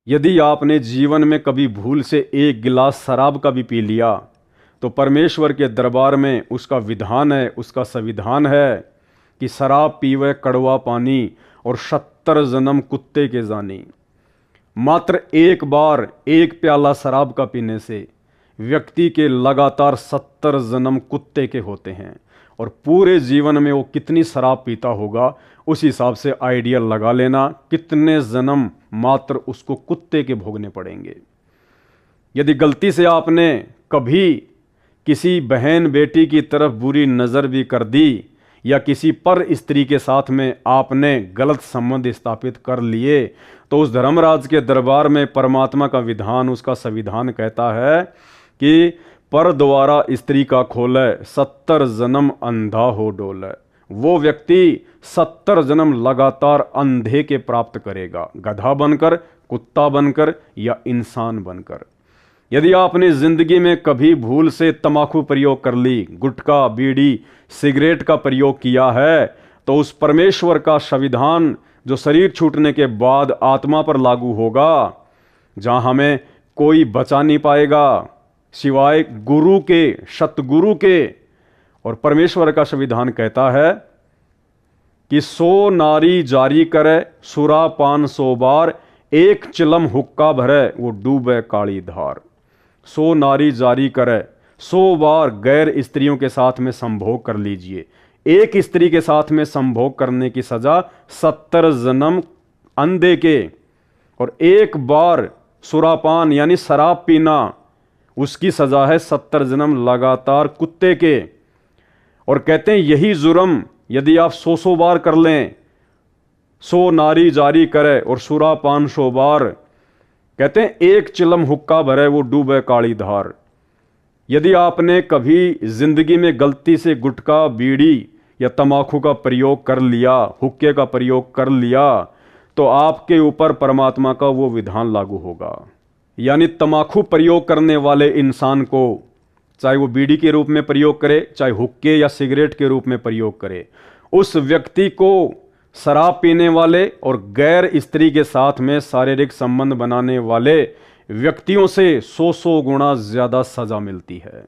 यदि आपने जीवन में कभी भूल से एक गिलास शराब का भी पी लिया तो परमेश्वर के दरबार में उसका विधान है, उसका संविधान है कि शराब पीवे कड़वा पानी और 70 जन्म कुत्ते के जानी। मात्र एक बार एक प्याला शराब का पीने से व्यक्ति के लगातार 70 जन्म कुत्ते के होते हैं, और पूरे जीवन में वो कितनी शराब पीता होगा उस हिसाब से आइडिया लगा लेना कितने जन्म मात्र उसको कुत्ते के भोगने पड़ेंगे। यदि गलती से आपने कभी किसी बहन बेटी की तरफ बुरी नज़र भी कर दी या किसी पर स्त्री के साथ में आपने गलत संबंध स्थापित कर लिए तो उस धर्मराज के दरबार में परमात्मा का विधान, उसका संविधान कहता है कि पर द्वारा स्त्री का खोले 70 जन्म अंधा हो डोले। वो व्यक्ति 70 जन्म लगातार अंधे के प्राप्त करेगा, गधा बनकर, कुत्ता बनकर या इंसान बनकर। यदि आपने जिंदगी में कभी भूल से तंबाकू प्रयोग कर ली, गुटखा, बीड़ी, सिगरेट का प्रयोग किया है, तो उस परमेश्वर का संविधान जो शरीर छूटने के बाद आत्मा पर लागू होगा, जहां हमें कोई बचा नहीं पाएगा सिवाय गुरु के, सतगुरु के। और परमेश्वर का संविधान कहता है कि 100 नारी जारी करे सुरा पान 100 बार, एक चिलम हुक्का भरे वो डूबे काली धार। 100 नारी जारी करे, 100 बार गैर स्त्रियों के साथ में संभोग कर लीजिए। एक स्त्री के साथ में संभोग करने की सजा 70 जन्म अंधे के, और एक बार सुरापान यानी शराब पीना उसकी सजा है 70 जन्म लगातार कुत्ते के। और कहते हैं यही जुर्म यदि आप 100 बार कर लें, 100 नारी जारी करे और सुरापान 100 बार, कहते हैं एक चिलम हुक्का भरे वो डूबे काली धार। यदि आपने कभी जिंदगी में गलती से गुटखा, बीड़ी या तंबाकू का प्रयोग कर लिया, हुक्के का प्रयोग कर लिया, तो आपके ऊपर परमात्मा का वो विधान लागू होगा। यानी तंबाकू प्रयोग करने वाले इंसान को, चाहे वो बीड़ी के रूप में प्रयोग करे, चाहे हुक्के या सिगरेट के रूप में प्रयोग करे, उस व्यक्ति को शराब पीने वाले और गैर स्त्री के साथ में शारीरिक संबंध बनाने वाले व्यक्तियों से 100 गुना ज्यादा सजा मिलती है।